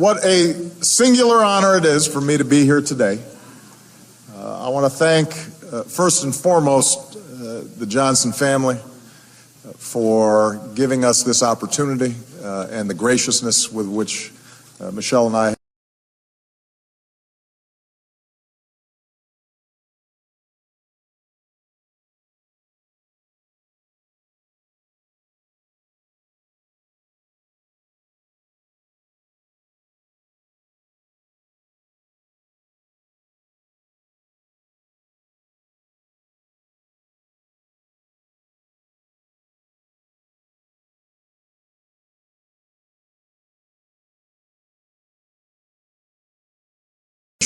What a singular honor it is for me to be here today. I want to thank, first and foremost, the Johnson family for giving us this opportunity and the graciousness with which Michelle and I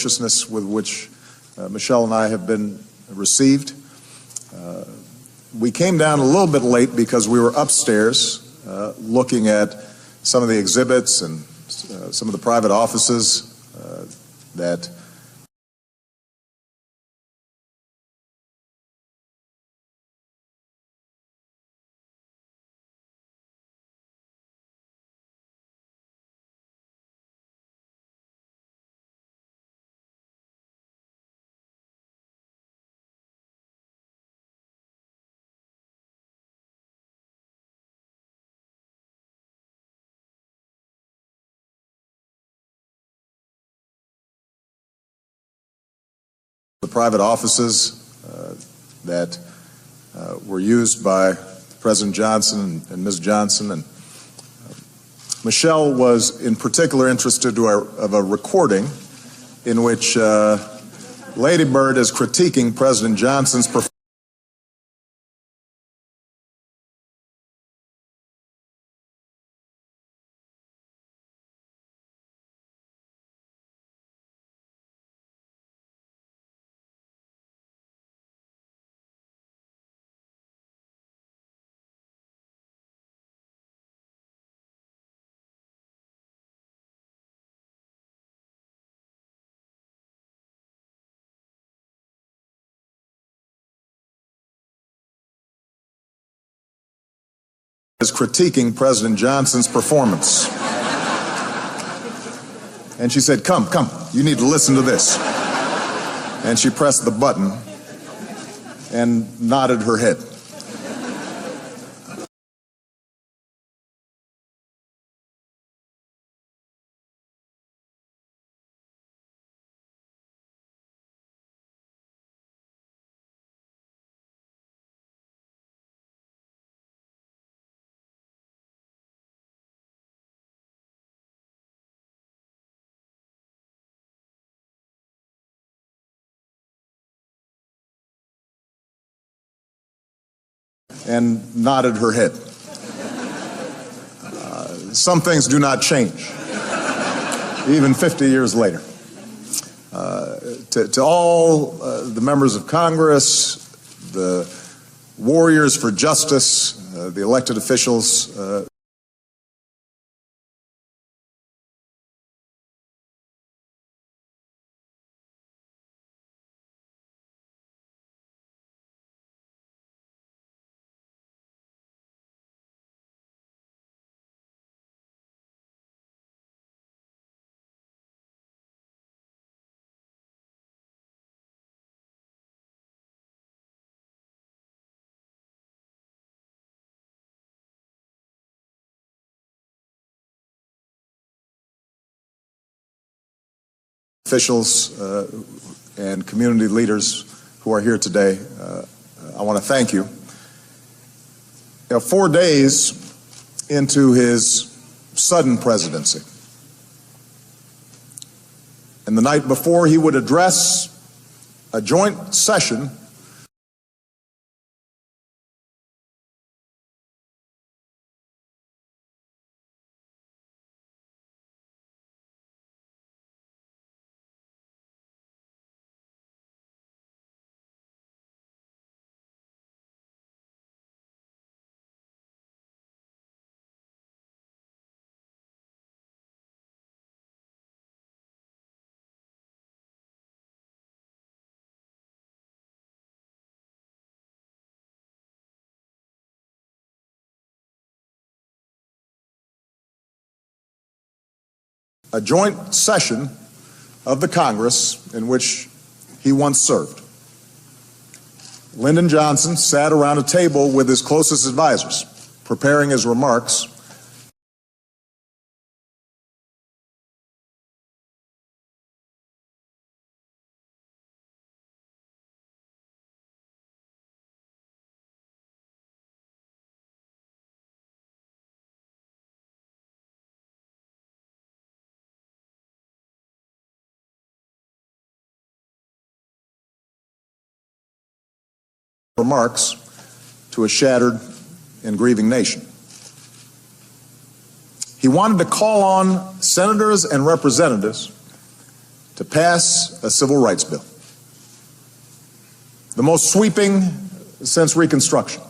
graciousness with which Michelle and I have been received. We came down a little bit late because we were upstairs looking at some of the exhibits and some of the private offices that were used by President Johnson and Ms. Johnson. And Michelle was in particular interested of a recording in which Lady Bird is critiquing President Johnson's performance. Is critiquing President Johnson's performance. And she said, come, you need to listen to this. And she pressed the button and nodded her head. And nodded her head. Some things do not change, even 50 years later. To all the members of Congress, the warriors for justice, the elected officials, and community leaders who are here today, I want to thank you. 4 days into his sudden presidency, and the night before he would address a joint session a joint session of the Congress in which he once served. Lyndon Johnson sat around a table with his closest advisors, preparing his remarks. To a shattered and grieving nation. He wanted to call on senators and representatives to pass a civil rights bill, the most sweeping since Reconstruction.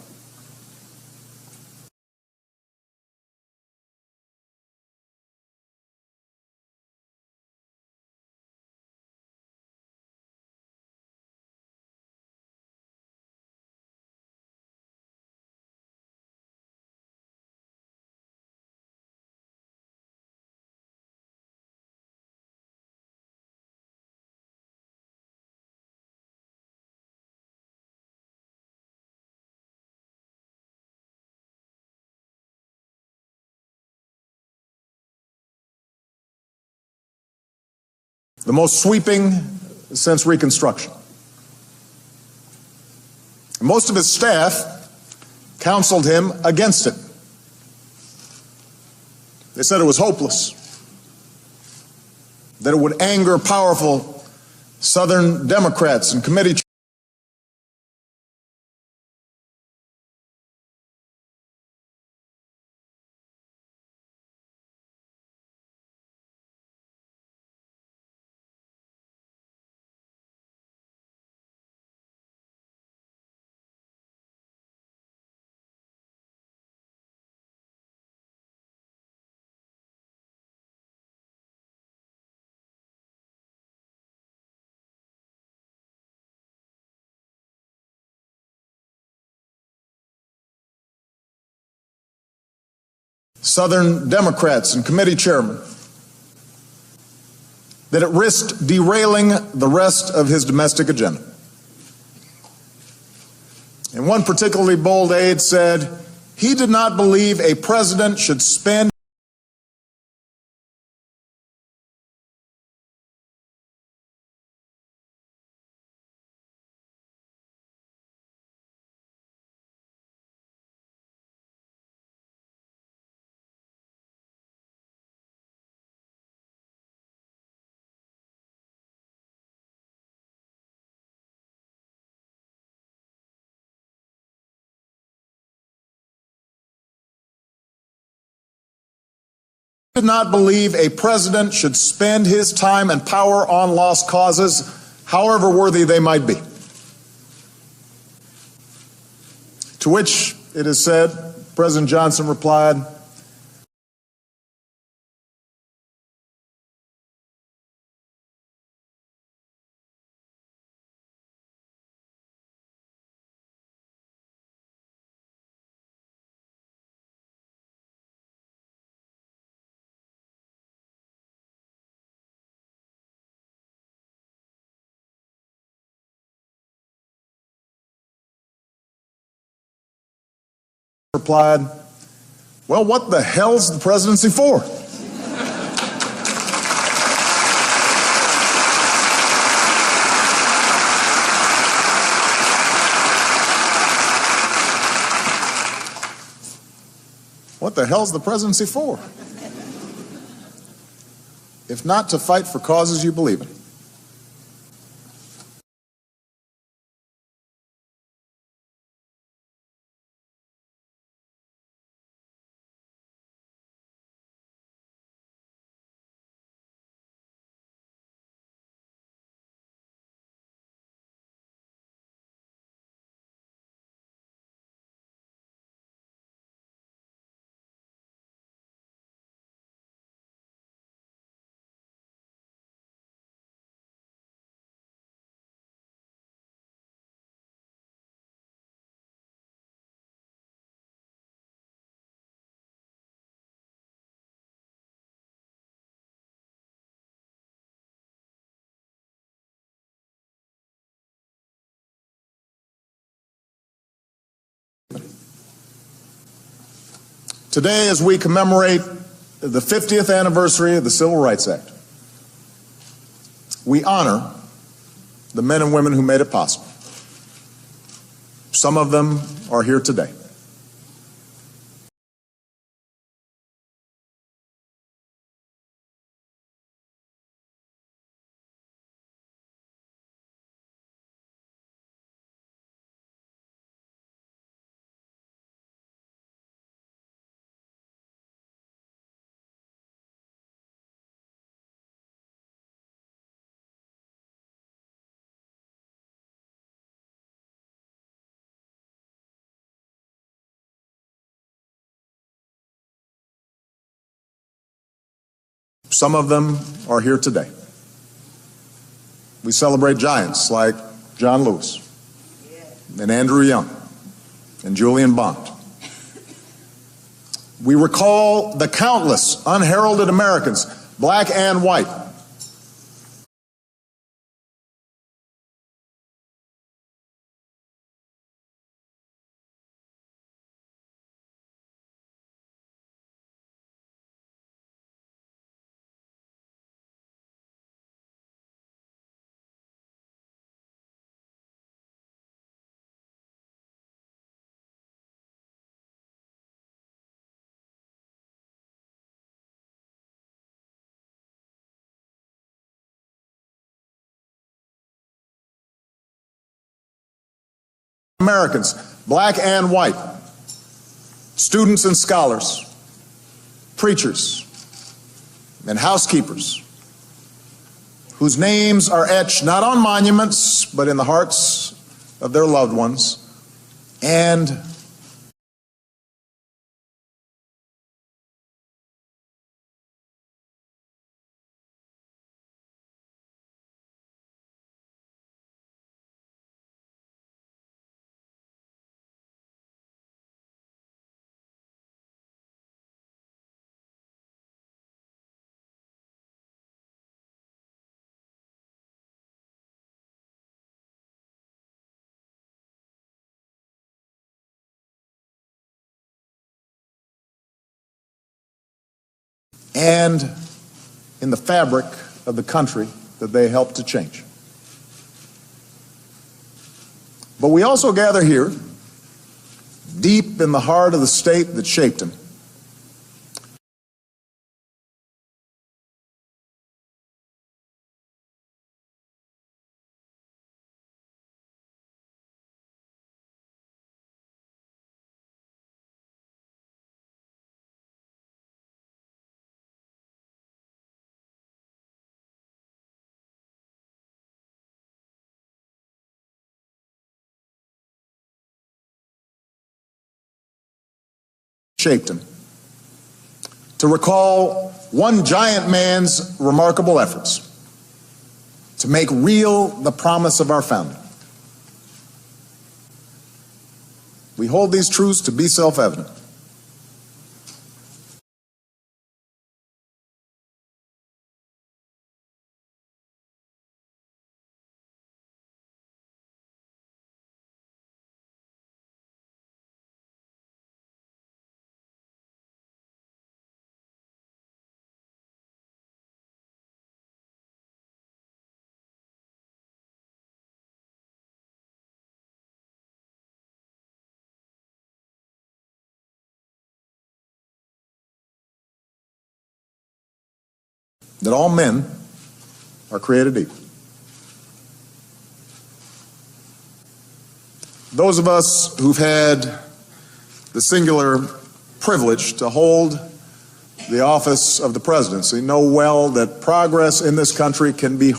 The most sweeping since Reconstruction. Most of his staff counseled him against it. They said it was hopeless, that it would anger powerful Southern Democrats and committee Southern Democrats and committee chairmen, that it risked derailing the rest of his domestic agenda. And one particularly bold aide said he did not believe a president should spend his time and power on lost causes, however worthy they might be. To which it is said, President Johnson replied, well, what the hell's the presidency for? What the hell's the presidency for? If not to fight for causes you believe in. Today, as we commemorate the 50th anniversary of the Civil Rights Act, we honor the men and women who made it possible. Some of them are here today. Some of them are here today. We celebrate giants like John Lewis and Andrew Young and Julian Bond. We recall the countless unheralded Americans, black and white, Americans, black and white, students and scholars, preachers and housekeepers, whose names are etched not on monuments, but in the hearts of their loved ones, and in the fabric of the country that they helped to change. But we also gather here, deep in the heart of the state that shaped him, to recall one giant man's remarkable efforts to make real the promise of our founding. We hold these truths to be self-evident. That all men are created equal. Those of us who've had the singular privilege to hold the office of the presidency know well that progress in this country can be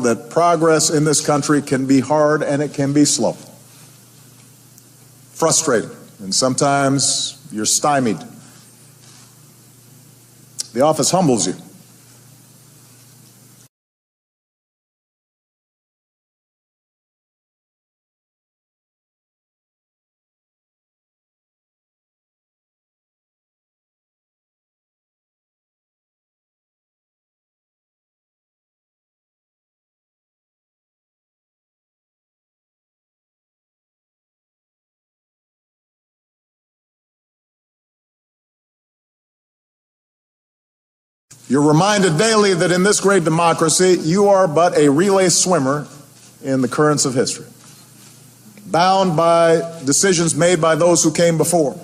that progress in this country can be hard and it can be slow. frustrated, and sometimes you're stymied. The office humbles you. You're reminded daily that in this great democracy, you are but a relay swimmer in the currents of history, bound by decisions made by those who came before.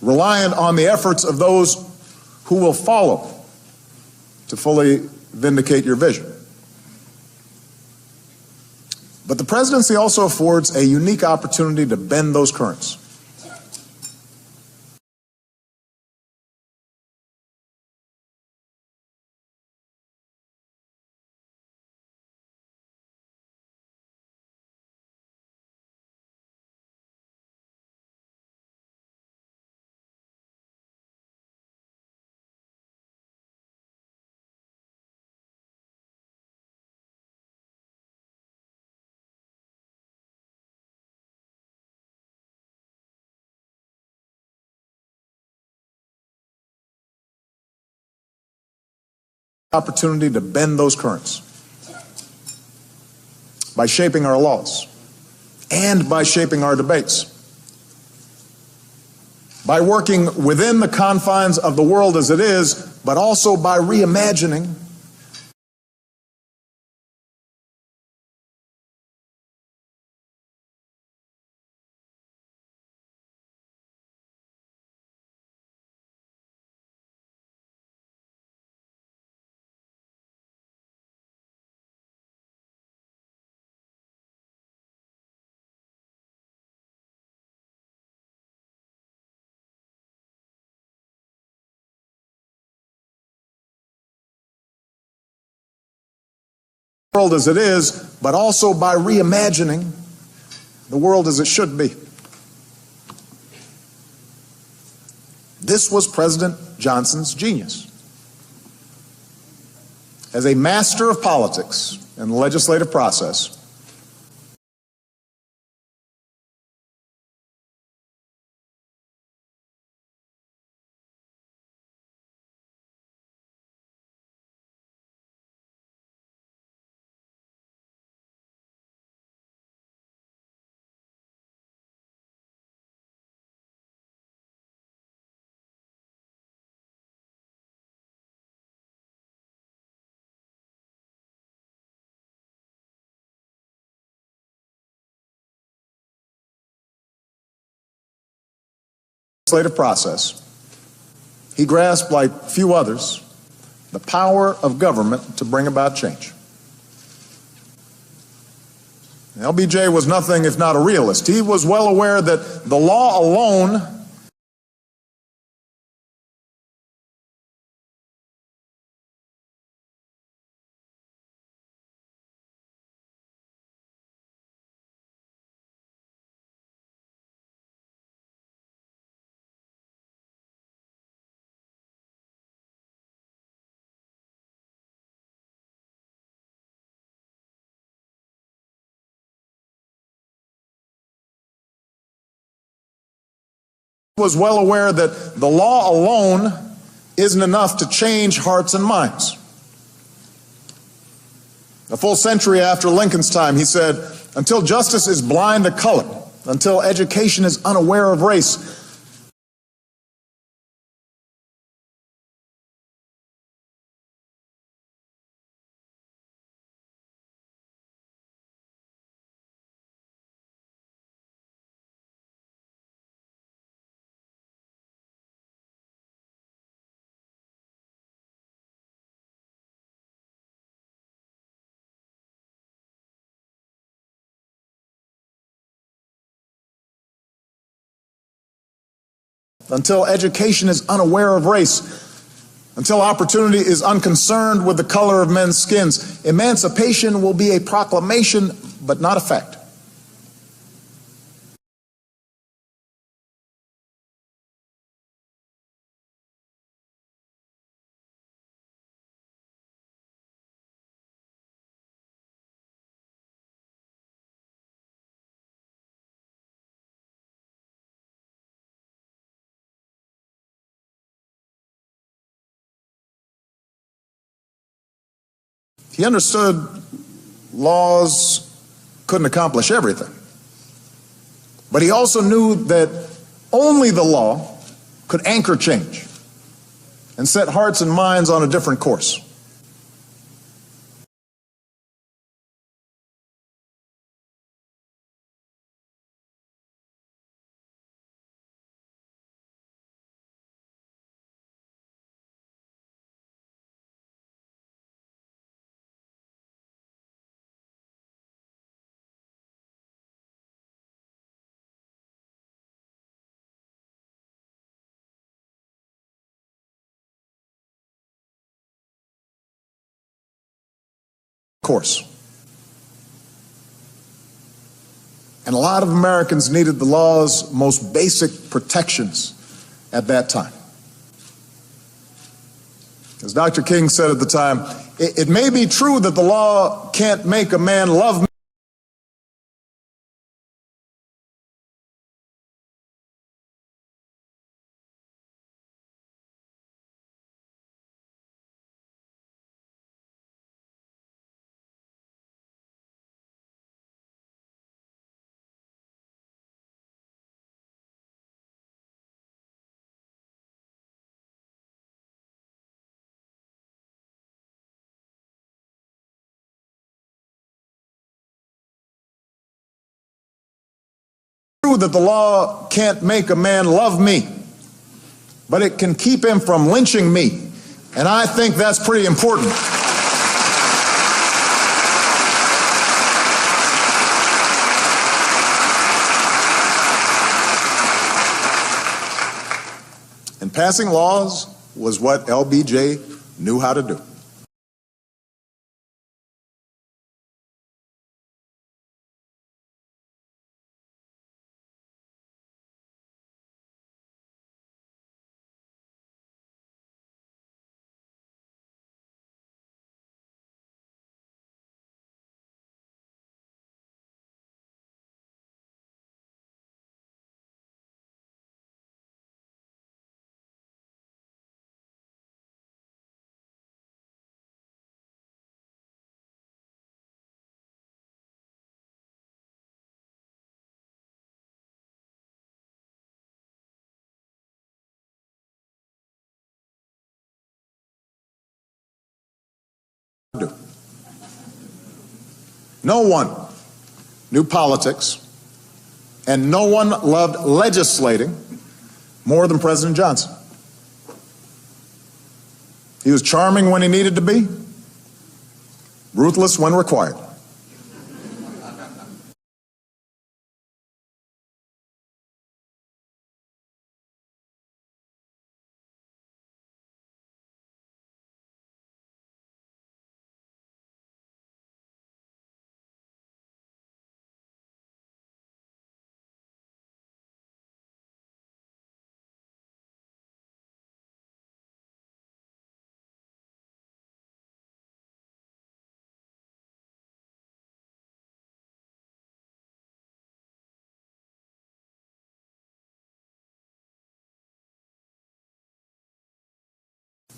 Reliant on the efforts of those who will follow to fully vindicate your vision. But the presidency also affords a unique opportunity to bend those currents. Opportunity to bend those currents by shaping our laws and by shaping our debates, by working within the confines of the world as it is, but also by reimagining the world as it is, but also by reimagining the world as it should be. This was President Johnson's genius. As a master of politics and the legislative process, he grasped, like few others, the power of government to bring about change. LBJ was nothing if not a realist. He was well aware that the law alone isn't enough to change hearts and minds. A full century after Lincoln's time, he said, "Until justice is blind to color, until education is unaware of race, until education is unaware of race, until opportunity is unconcerned with the color of men's skins, emancipation will be a proclamation, but not a fact. He understood laws couldn't accomplish everything. But he also knew that only the law could anchor change and set hearts and minds on a different course. And a lot of Americans needed the law's most basic protections at that time. As Dr. King said at the time, it may be true that the law can't make a man love me, that the law can't make a man love me, but it can keep him from lynching me. And I think that's pretty important. And passing laws was what LBJ knew how to do. No one knew politics, and no one loved legislating more than President Johnson. He was charming when he needed to be, ruthless when required.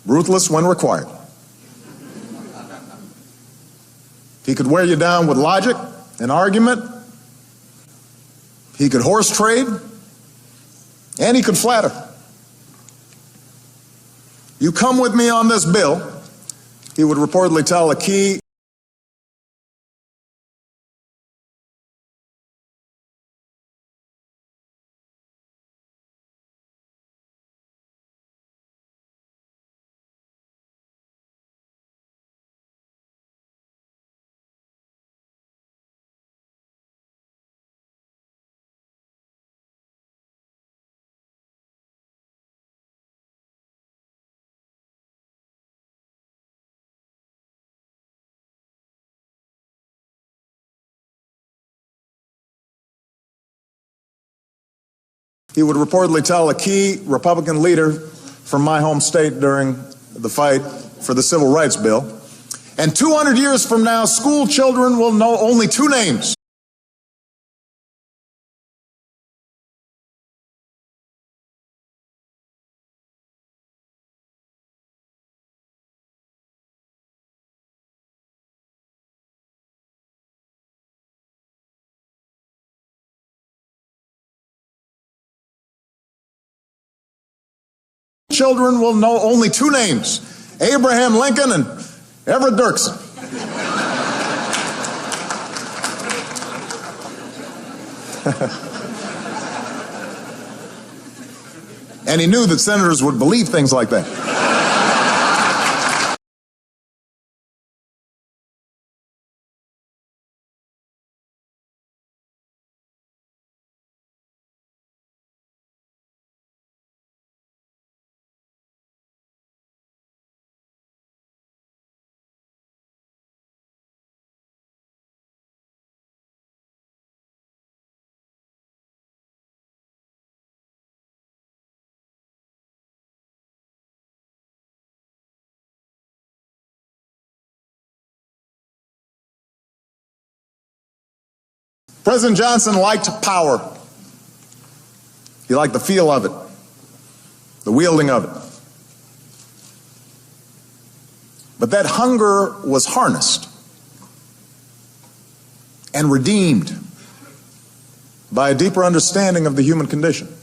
Ruthless when required. He could wear you down with logic and argument. He could horse trade, and he could flatter. You come with me on this bill, he would reportedly tell a key He would reportedly tell a key Republican leader from my home state during the fight for the Civil Rights Bill, and 200 years from now, school children will know only two names. Children will know only two names: Abraham Lincoln and Everett Dirksen. And he knew that senators would believe things like that. President Johnson liked power. He liked the feel of it, the wielding of it. But that hunger was harnessed and redeemed by a deeper understanding of the human condition.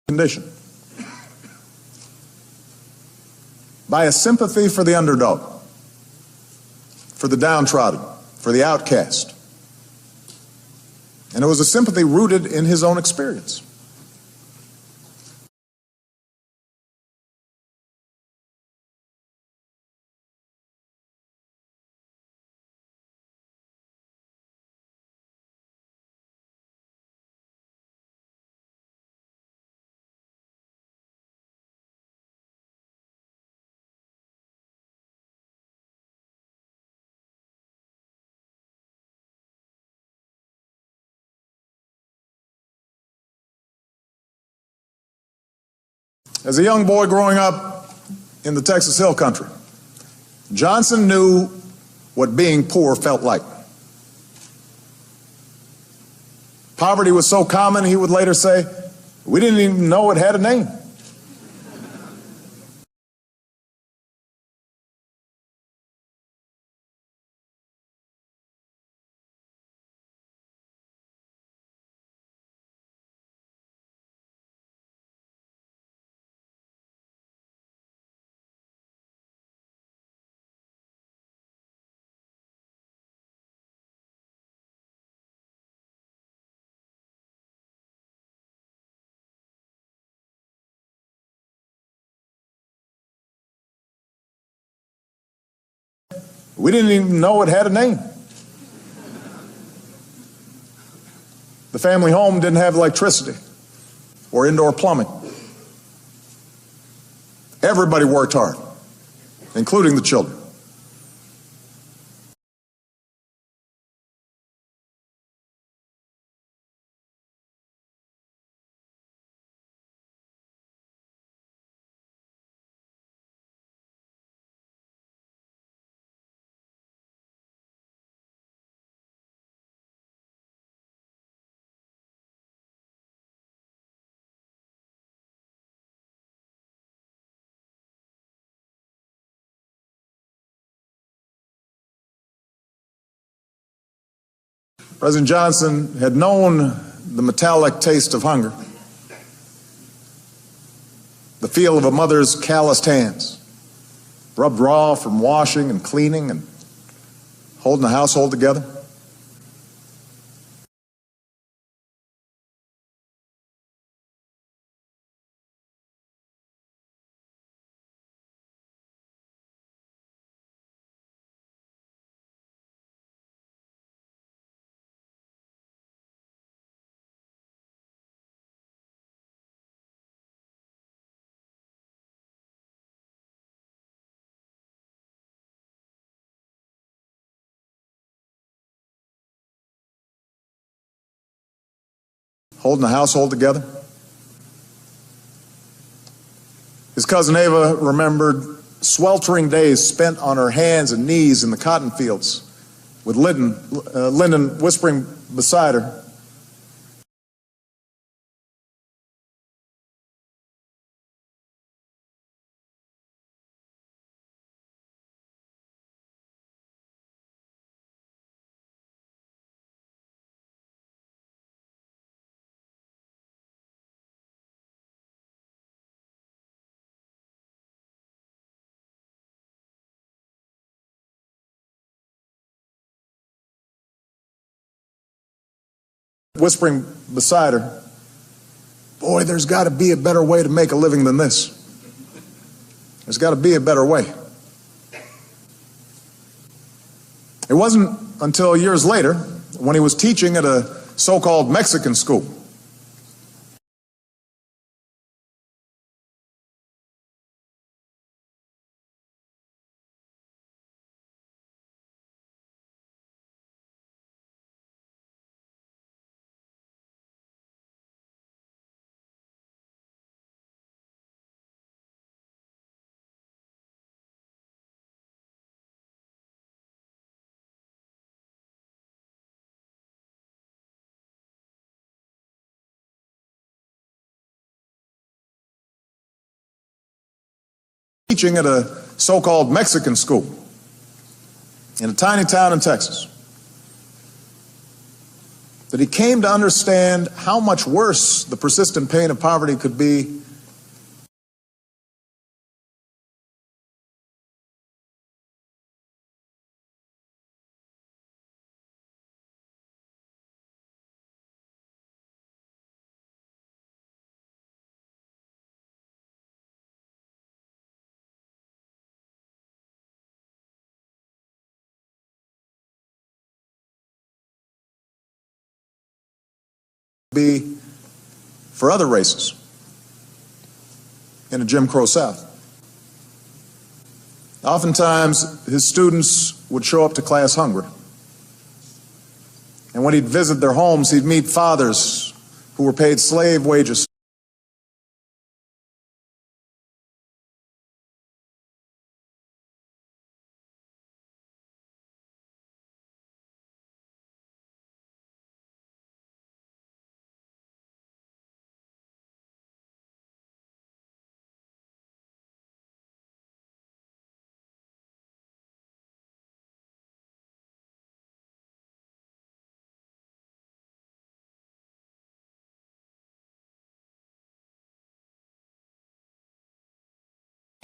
Condition. By a sympathy for the underdog, for the downtrodden, for the outcast. And it was a sympathy rooted in his own experience. As a young boy growing up in the Texas Hill Country, Johnson knew what being poor felt like. Poverty was so common, he would later say, we didn't even know it had a name. We didn't even know it had a name. The family home didn't have electricity or indoor plumbing. Everybody worked hard, including the children. President Johnson had known the metallic taste of hunger the feel of a mother's calloused hands, rubbed raw from washing and cleaning and holding the household together. Holding the household together. His cousin Ava remembered sweltering days spent on her hands and knees in the cotton fields with Lyndon whispering beside her. Whispering beside her, "Boy, there's got to be a better way to make a living than this. There's got to be a better way." It wasn't until years later, when he was teaching at a so-called Mexican school, in a tiny town in Texas, that he came to understand how much worse the persistent pain of poverty could be for other races in a Jim Crow South. Oftentimes, his students would show up to class hungry. And when he'd visit their homes, he'd meet fathers who were paid slave wages.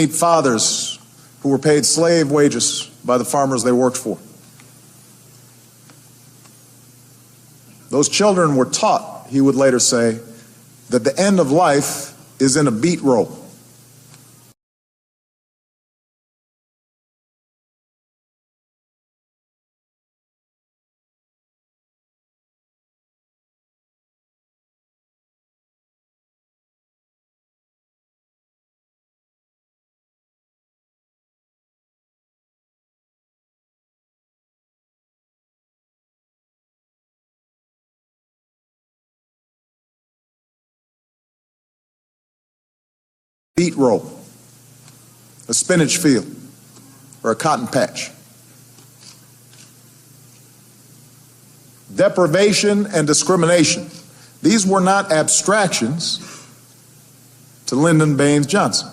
Meet fathers who were paid slave wages by the farmers they worked for. Those children were taught, he would later say, that the end of life is in a beet row. Beet row, a spinach field, or a cotton patch. Deprivation and discrimination, these were not abstractions to Lyndon Baines Johnson.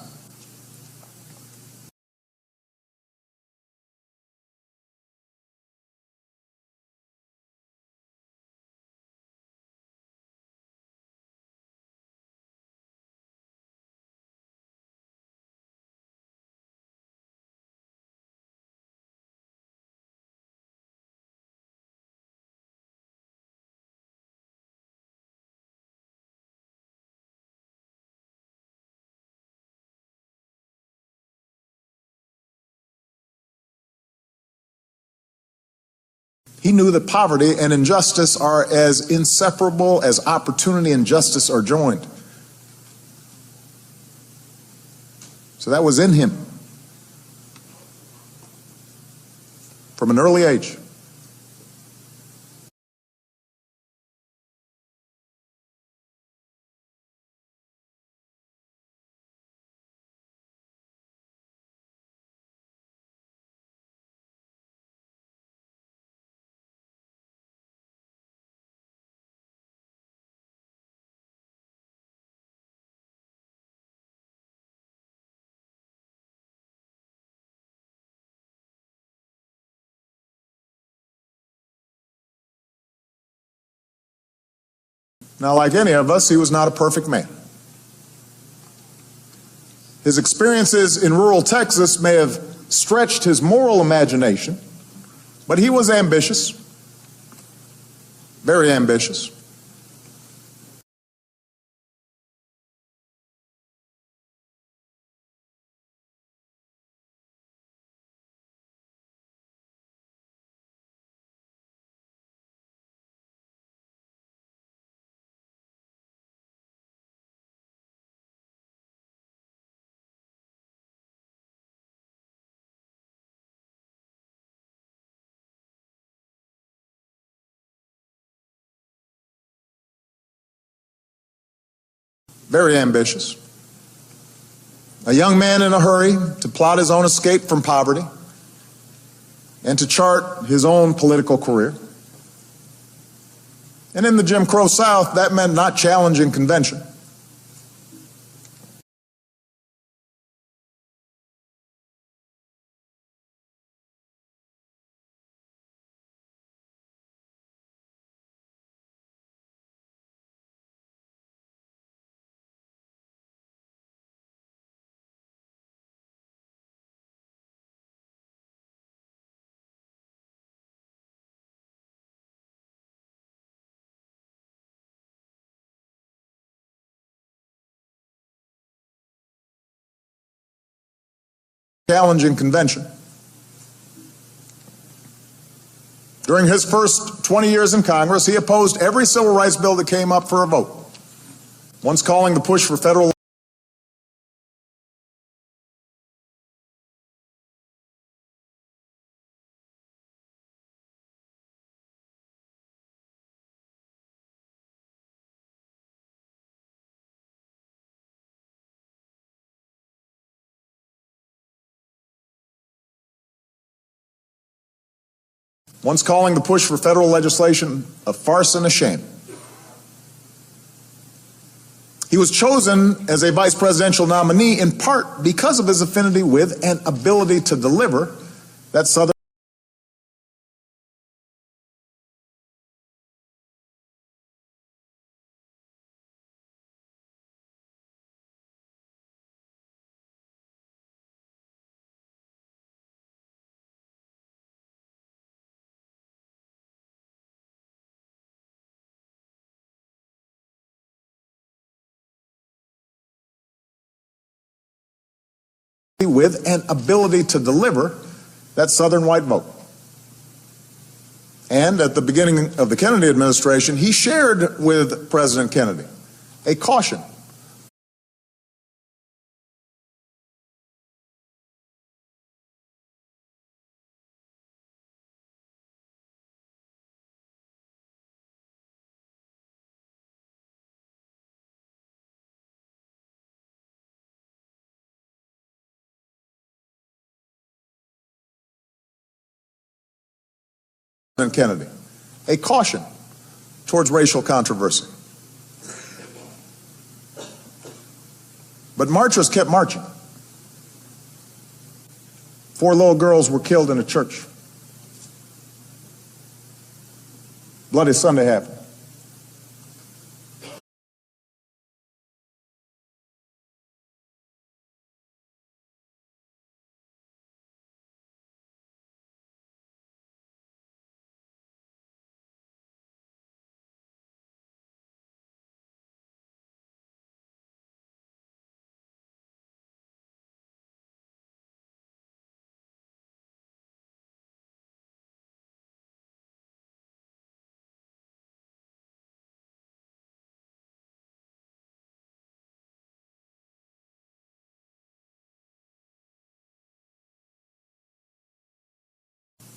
He knew that poverty and injustice are as inseparable as opportunity and justice are joined. So that was in him from an early age. Now, like any of us, he was not a perfect man. His experiences in rural Texas may have stretched his moral imagination, but he was ambitious, very ambitious. Very ambitious. A young man in a hurry to plot his own escape from poverty and to chart his own political career. And in the Jim Crow South, that meant not challenging convention. Challenging convention. During his first 20 years in Congress, he opposed every civil rights bill that came up for a vote, once calling the push for federal once calling the push for federal legislation a farce and a shame. He was chosen as a vice presidential nominee in part because of his affinity with and ability to deliver that Southern with an ability to deliver that Southern white vote. And at the beginning of the Kennedy administration, he shared with President Kennedy a caution Kennedy, a caution towards racial controversy. But marchers kept marching. 4 little girls were killed in a church. Bloody Sunday happened.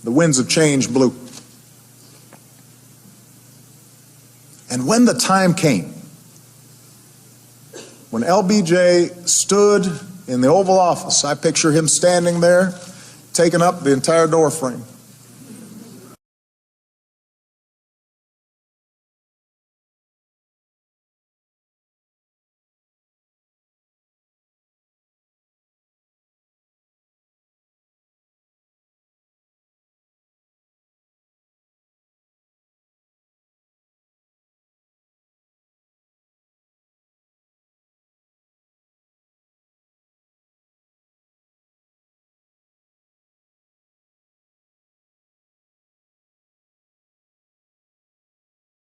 the winds of change blew. And when the time came, when LBJ stood in the Oval Office, I picture him standing there, taking up the entire door frame.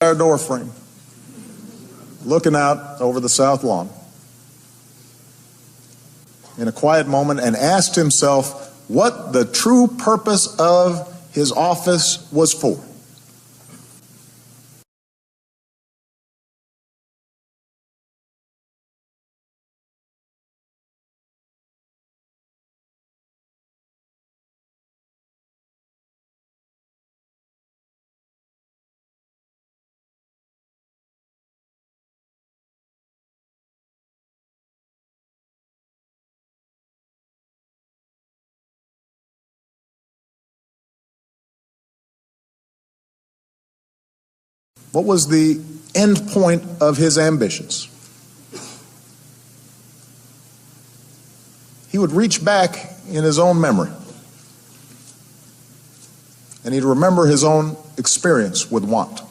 Our door frame, looking out over the South Lawn in a quiet moment, and asked himself what the true purpose of his office was for. What was the end point of his ambitions? He would reach back in his own memory, and he'd remember his own experience with want.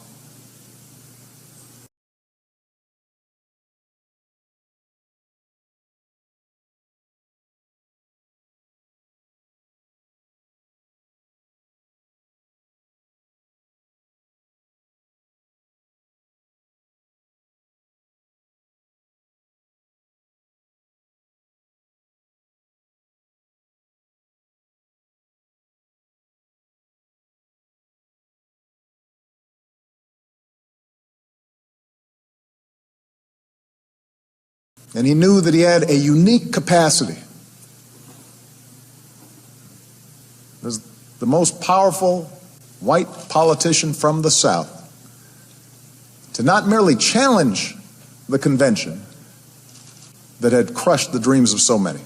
And he knew that he had a unique capacity as the most powerful white politician from the South to not merely challenge the convention that had crushed the dreams of so many,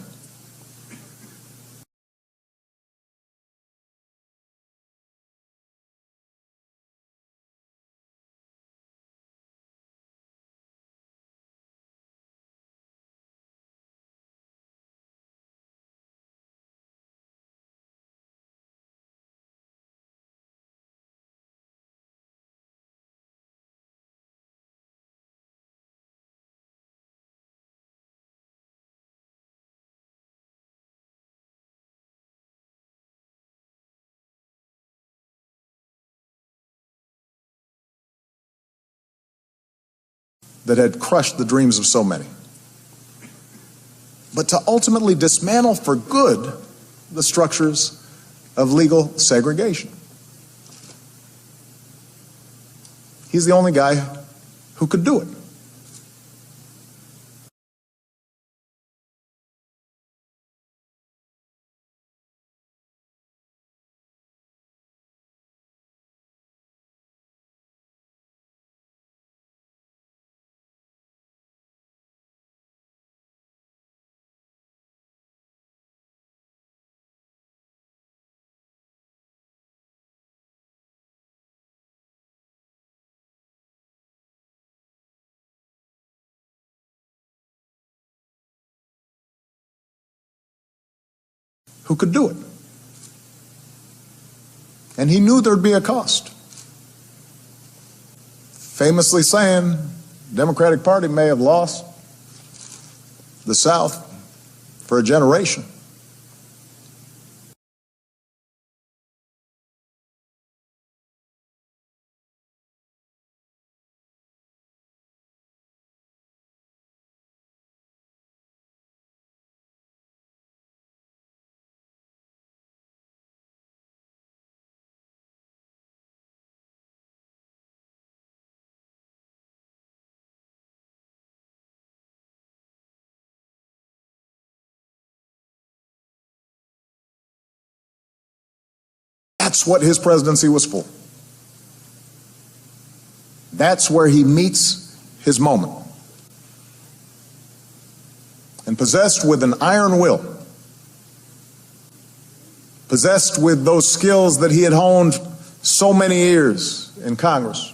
that had crushed the dreams of so many, but to ultimately dismantle for good the structures of legal segregation. He's the only guy who could do it. Who could do it. And he knew there'd be a cost. Famously saying, Democratic Party may have lost the South for a generation, That's what his presidency was for. That's where he meets his moment. And possessed with an iron will, possessed with those skills that he had honed so many years in Congress,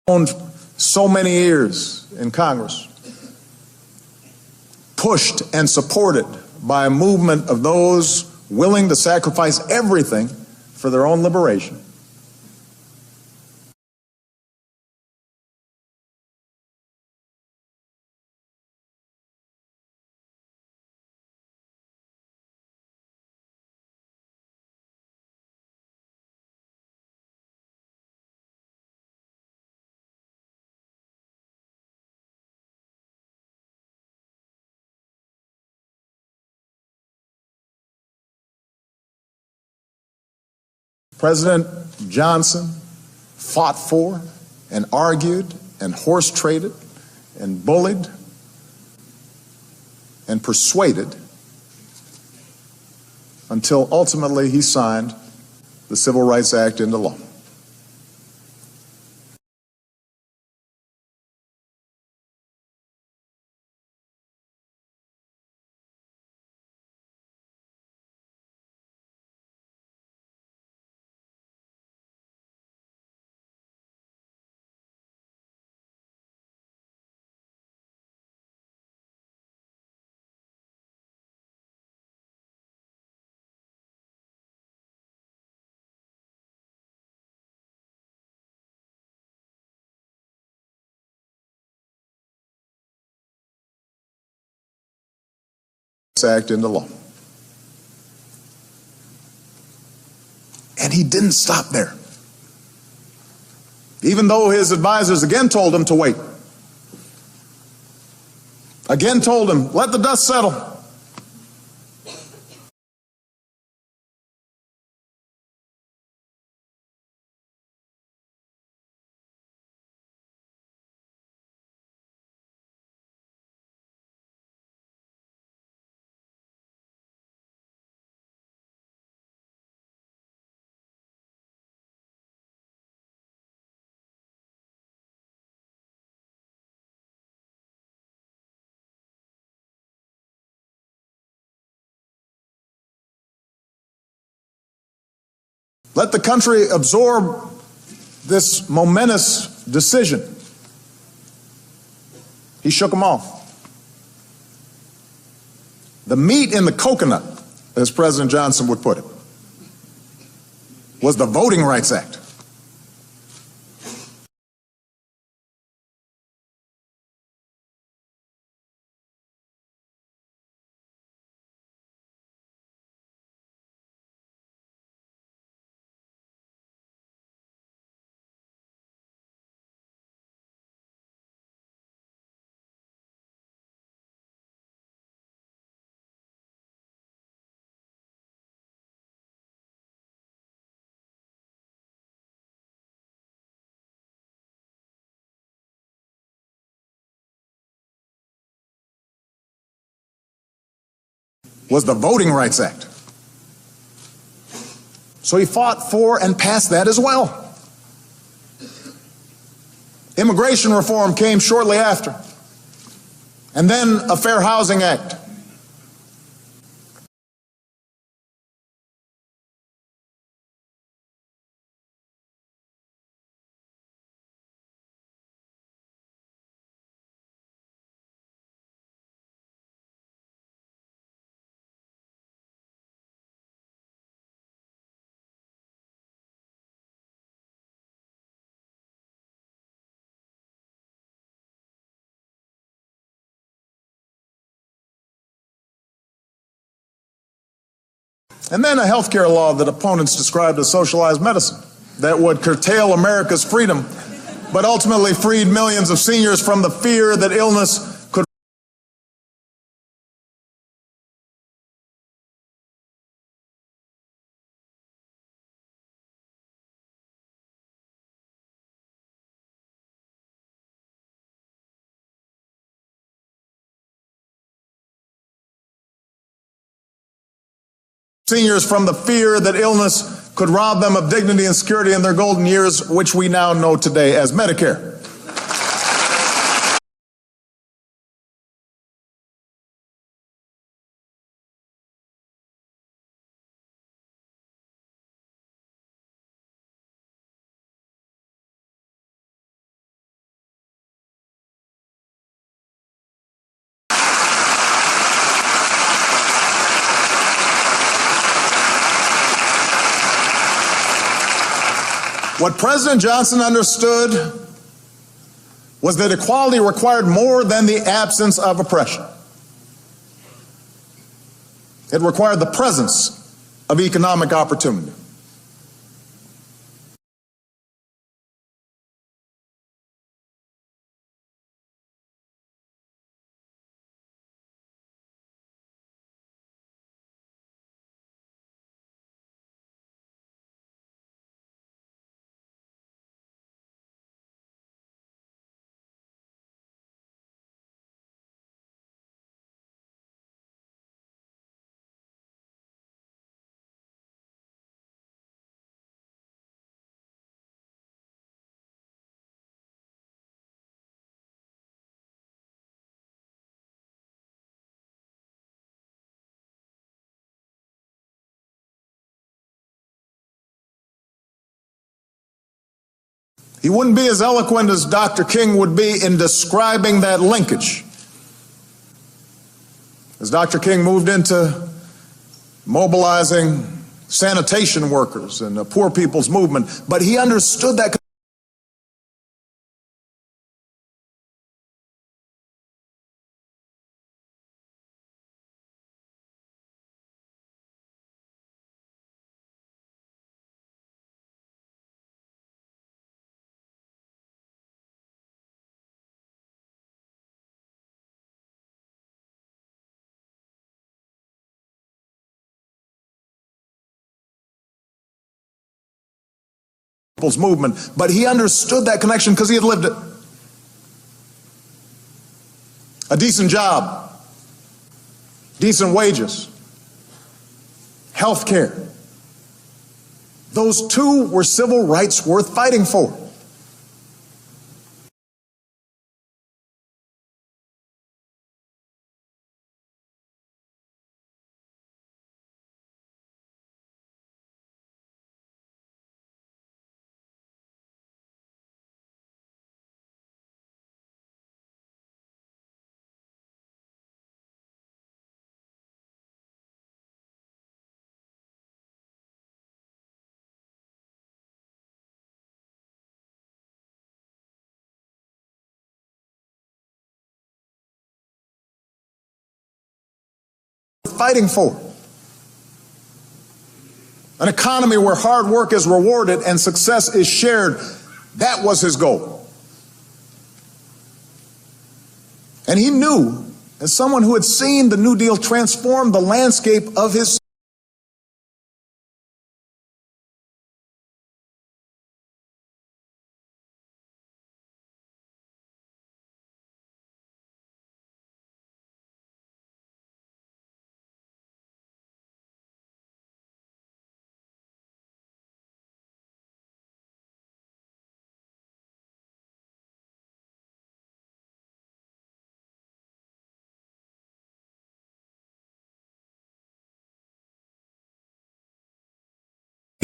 honed so many years in Congress, pushed and supported by a movement of those willing to sacrifice everything for their own liberation. President Johnson fought for and argued and horse traded and bullied and persuaded until ultimately he signed the Civil Rights Act into law. Act into law. And he didn't stop there. Even though his advisors again told him to wait. Again told him, let the dust settle. Let the country absorb this momentous decision. He shook them off. The meat in the coconut, as President Johnson would put it, was the Voting Rights Act. Was the Voting Rights Act. So he fought for and passed that as well. Immigration reform came shortly after. And then a Fair Housing Act. And then a healthcare law that opponents described as socialized medicine that would curtail America's freedom, but ultimately freed millions of seniors from the fear that illness could rob them of dignity and security in their golden years, which we now know today as Medicare. What President Johnson understood was that equality required more than the absence of oppression. It required the presence of economic opportunity. He wouldn't be as eloquent as Dr. King would be in describing that linkage. As Dr. King moved into mobilizing sanitation workers and the poor people's movement, but he understood that people's movement, but he understood that connection because he had lived it. A decent job, decent wages, health care. Those two were civil rights worth fighting for. Fighting for an economy where hard work is rewarded and success is shared. That was his goal. And he knew, as someone who had seen the New Deal transform the landscape of his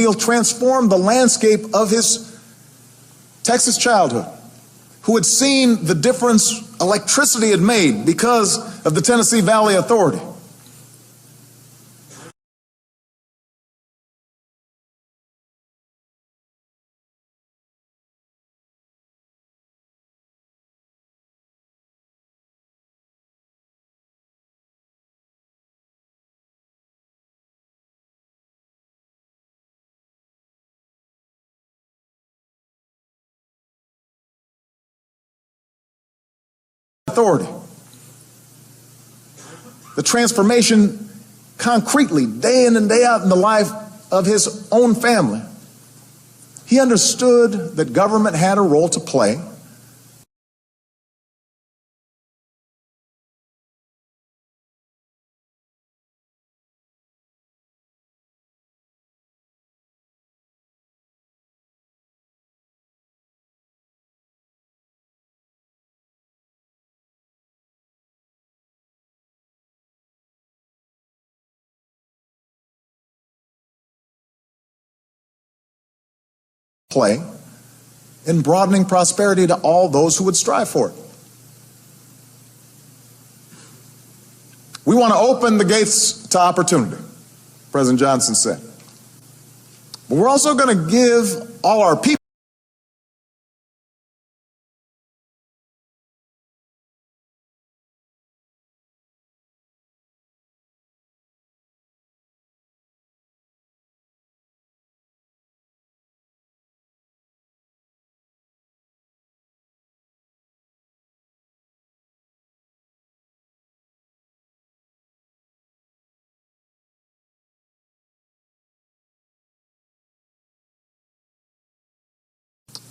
Deal transformed the landscape of his Texas childhood, who had seen the difference electricity had made because of the Tennessee Valley Authority. authority. The transformation concretely, day in and day out in the life of his own family. He understood that government had a role to play. In broadening prosperity to all those who would strive for it. We want to open the gates to opportunity, President Johnson said. But we're also going to give all our people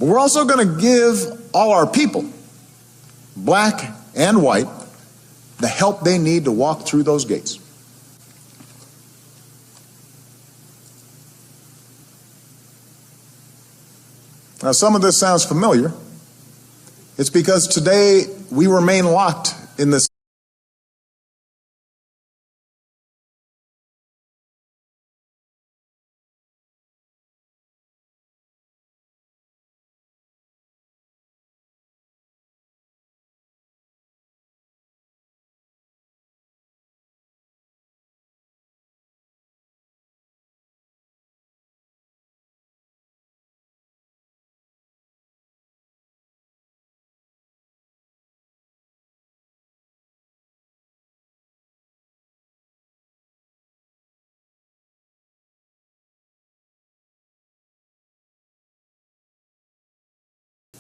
But we're also going to give all our people, black and white, the help they need to walk through those gates. Now, some of this sounds familiar. It's because today we remain locked in this.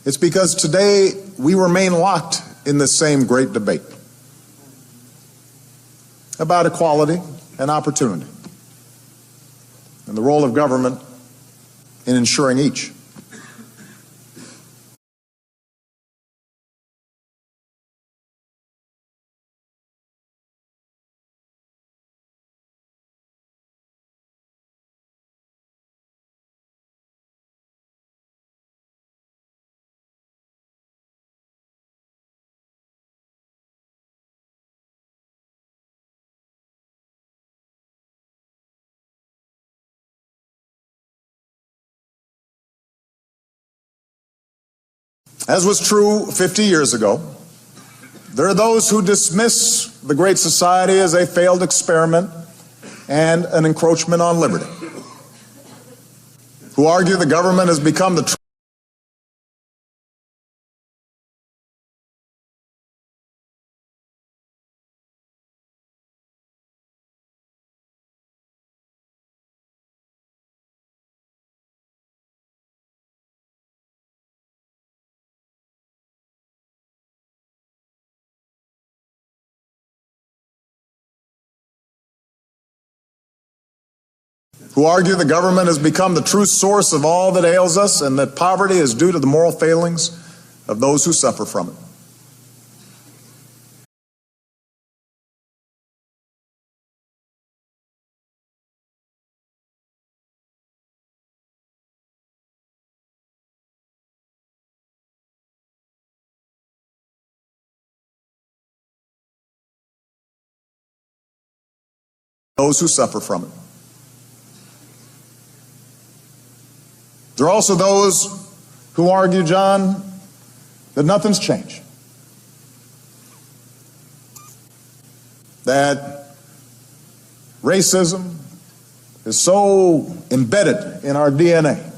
It's because today we remain locked in the same great debate about equality and opportunity and the role of government in ensuring each. As was true 50 years ago, there are those who dismiss the Great Society as a failed experiment and an encroachment on liberty, who argue the government has become the who argue the government has become the true source of all that ails us and that poverty is due to the moral failings of those who suffer from it. Those who suffer from it. There are also those who argue, John, that nothing's changed. That racism is so embedded in our DNA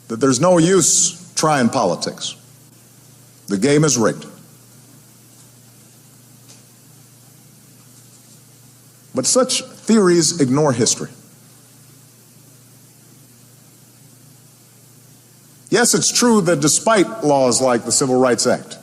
that there's no use trying politics. The game is rigged. But such theories ignore history. Yes, it's true that despite laws like the Civil Rights Act,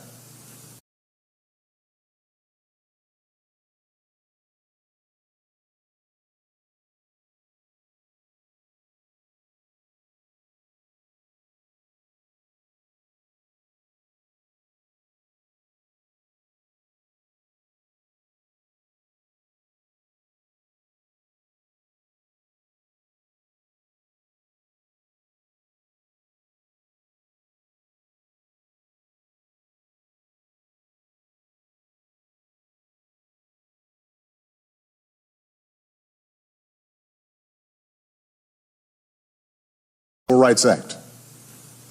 Civil Rights Act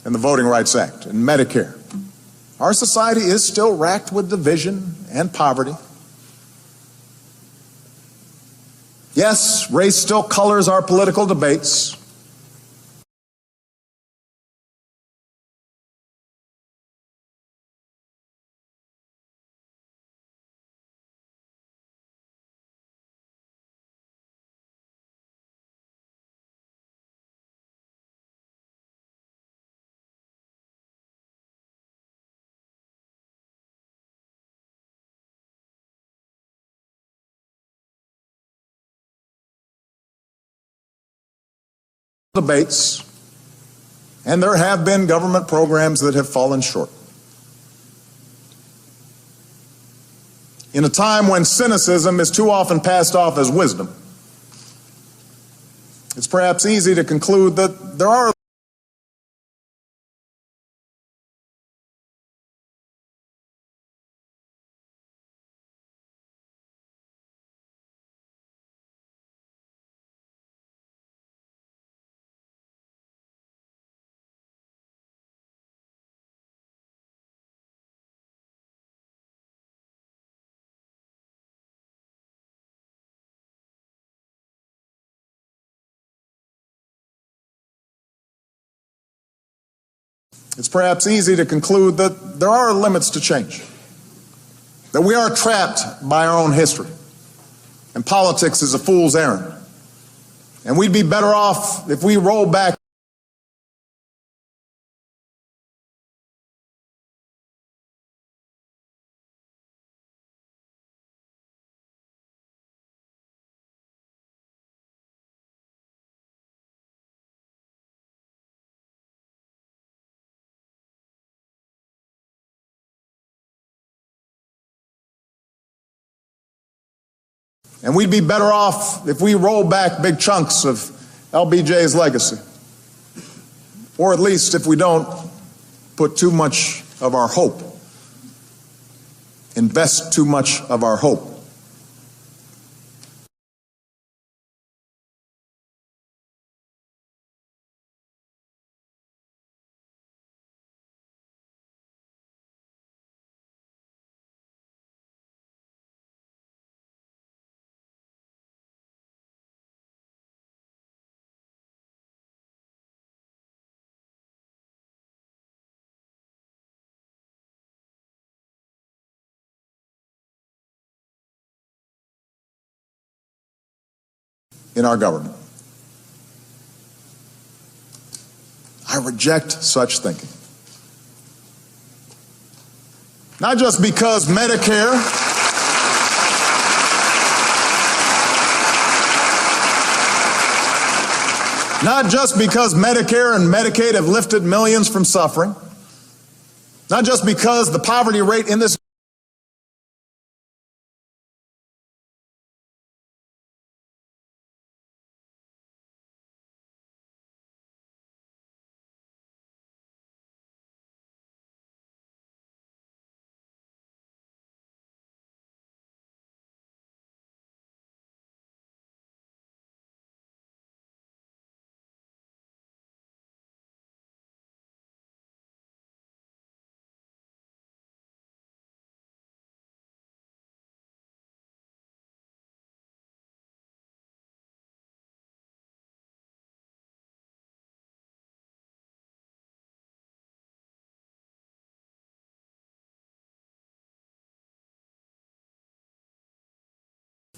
and the Voting Rights Act and Medicare, our society is still racked with division and poverty. Yes, race still colors our political debates. Debates, and there have been government programs that have fallen short. In a time when cynicism is too often passed off as wisdom, it's perhaps easy to conclude that there are It's perhaps easy to conclude that there are limits to change, that we are trapped by our own history, and politics is a fool's errand. And we'd be better off if we roll back And we'd be better off if we roll back big chunks of LBJ's legacy. Or at least if we don't put too much of our hope, invest too much of our hope in our government. I reject such thinking. Not just because Medicare and Medicaid have lifted millions from suffering, not just because the poverty rate in this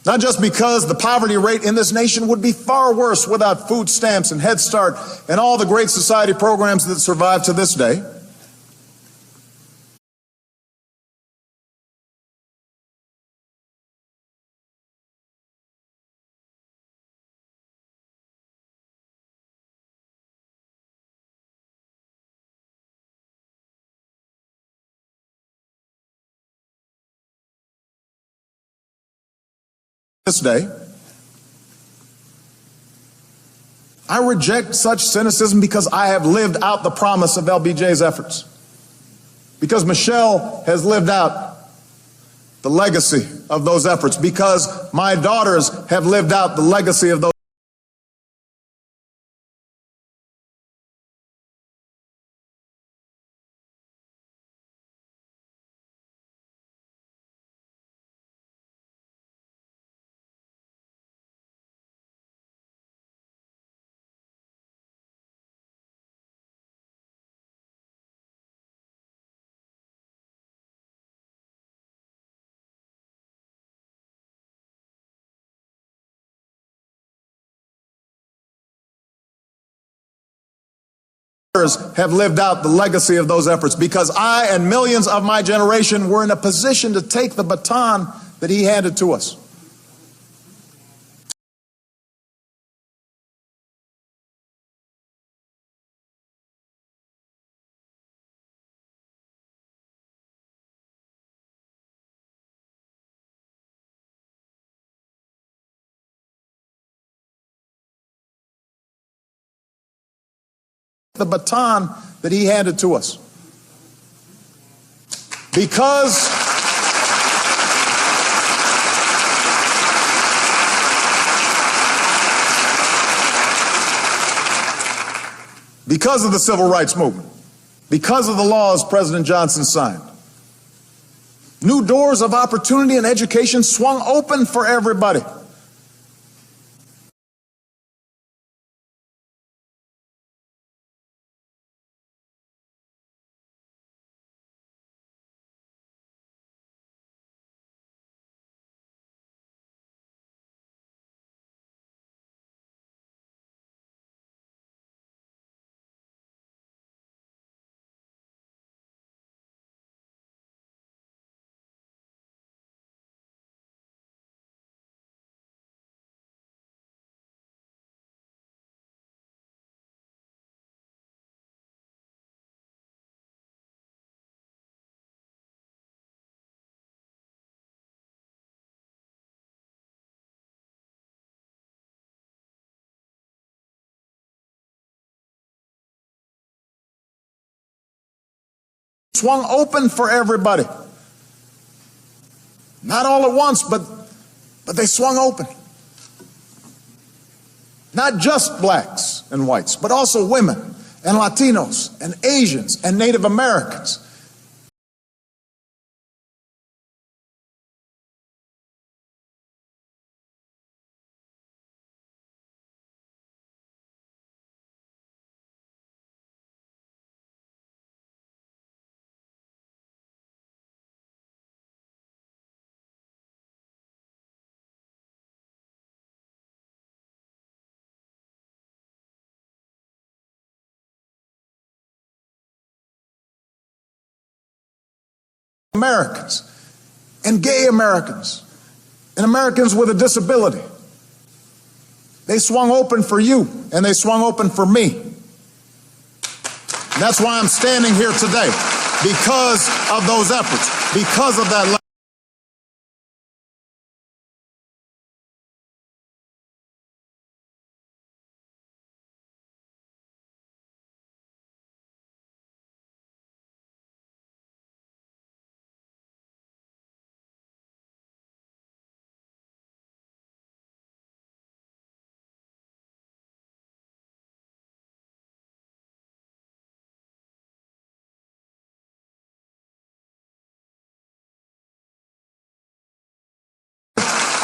Not just because the poverty rate in this nation would be far worse without food stamps and Head Start and all the Great Society programs that survive to this day. This day, I reject such cynicism because I have lived out the promise of LBJ's efforts. Because Michelle has lived out the legacy of those efforts. Because my daughters have lived out the legacy of those. Have lived out the legacy of those efforts because I and millions of my generation were in a position to take the baton that he handed to us. The baton that he handed to us. Because of the civil rights movement, because of the laws President Johnson signed, new doors of opportunity and education swung open for everybody. Swung open for everybody. Not all at once, but they swung open. Not just blacks and whites, but also women and Latinos and Asians and Native Americans. Americans and gay Americans and Americans with a disability. They swung open for you and they swung open for me. And that's why I'm standing here today, because of those efforts, because of that.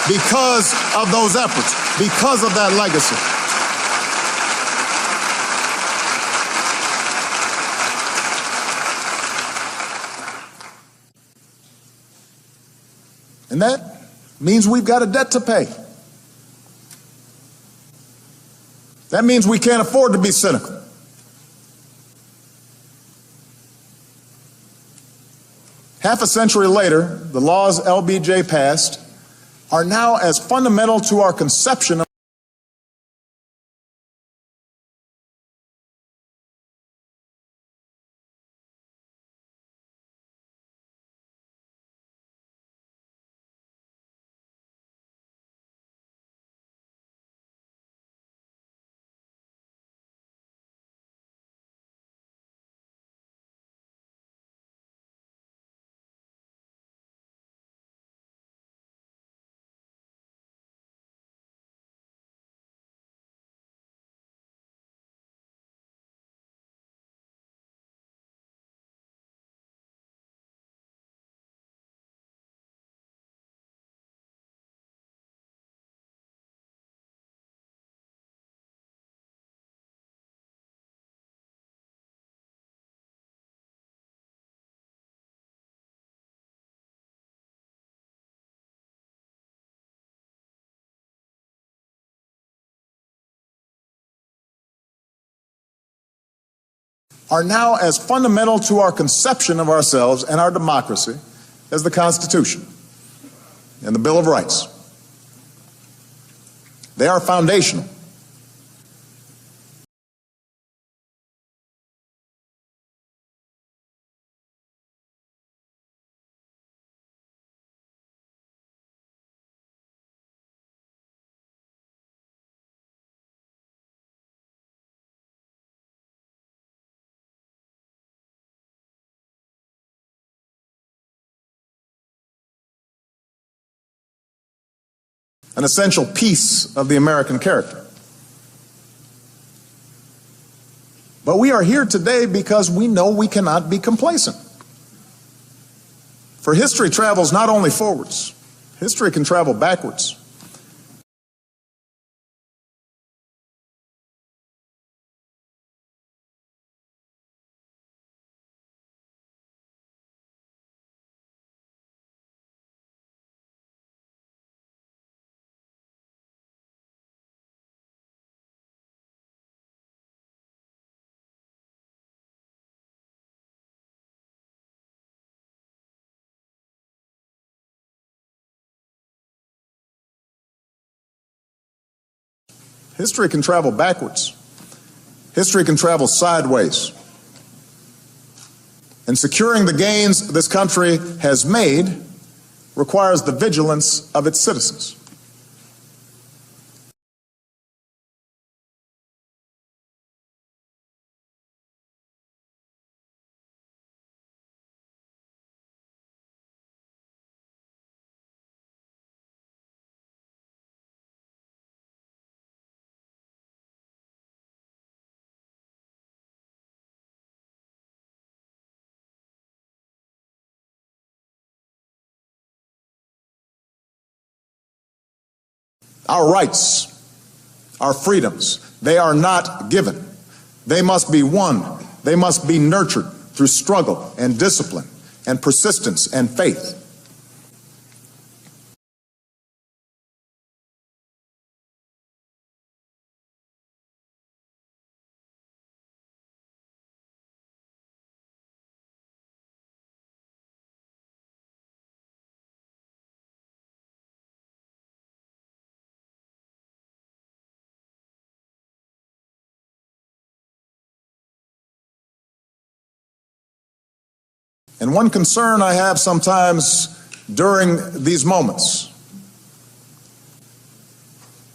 Because of those efforts, because of that legacy. And that means we've got a debt to pay. That means we can't afford to be cynical. Half a century later, the laws LBJ passed are now as fundamental to our conception of are now as fundamental to our conception of ourselves and our democracy as the Constitution and the Bill of Rights. They are foundational. An essential piece of the American character. But we are here today because we know we cannot be complacent. For history travels not only forwards, history can travel backwards. History can travel backwards. History can travel sideways. And securing the gains this country has made requires the vigilance of its citizens. Our rights, our freedoms, they are not given. They must be won. They must be nurtured through struggle and discipline and persistence and faith. And one concern I have sometimes during these moments,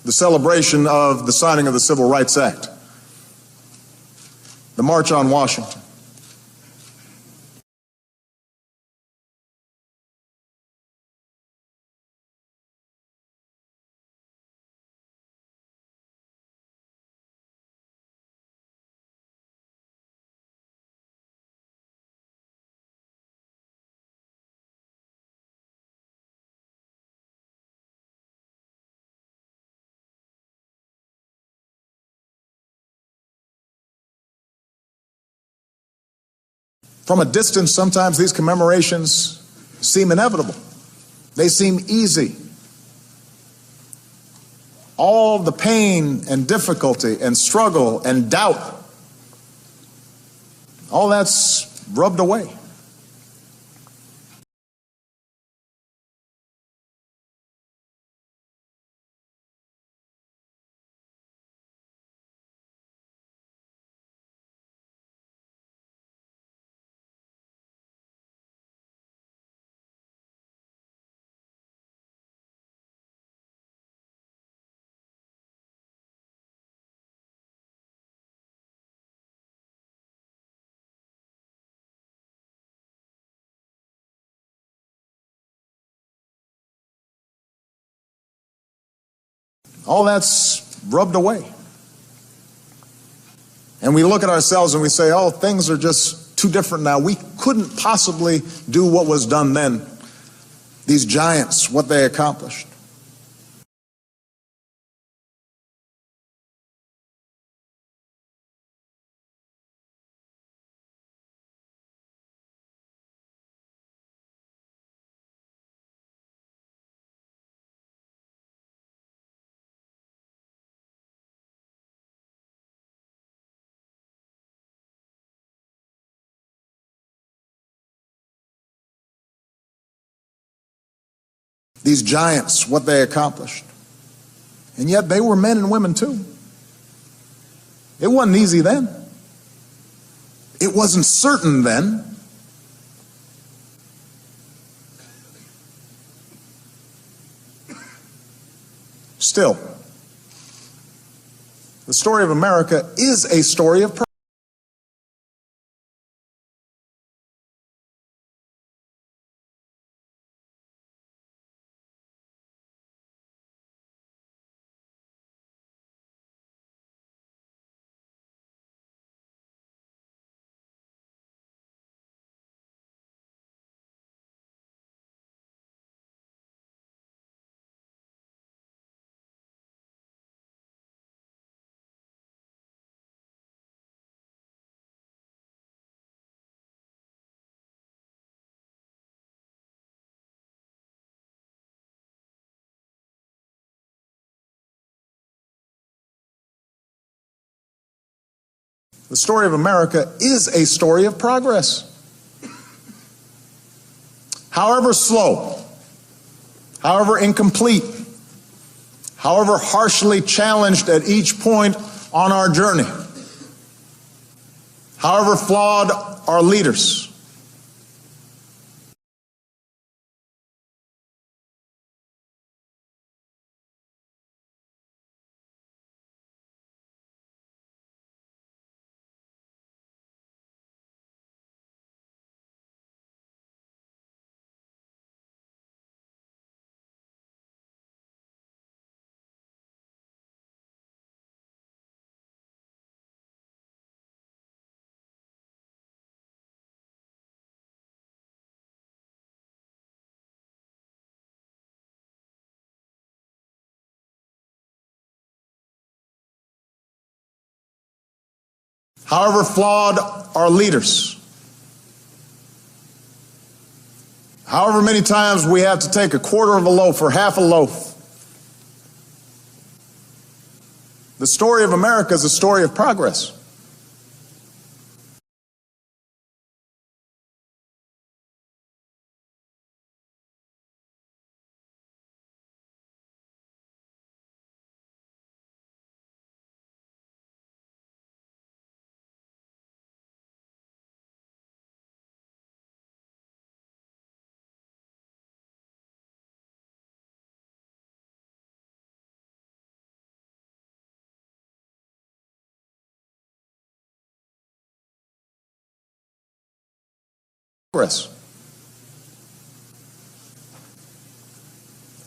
the celebration of the signing of the Civil Rights Act, the March on Washington, from a distance, sometimes these commemorations seem inevitable. They seem easy. all the pain and difficulty and struggle and doubt, all that's rubbed away. All that's rubbed away. And we look at ourselves and we say, oh, things are just too different now. We couldn't possibly do what was done then. These giants, what they accomplished. These giants, what they accomplished. And yet they were men and women too. It wasn't easy then. It wasn't certain then. Still, the story of America is a story of The story of America is a story of progress. However slow, however incomplete, however harshly challenged at each point on our journey, however flawed our leaders, however flawed our leaders, however many times we have to take a quarter of a loaf or half a loaf. The story of America is a story of progress.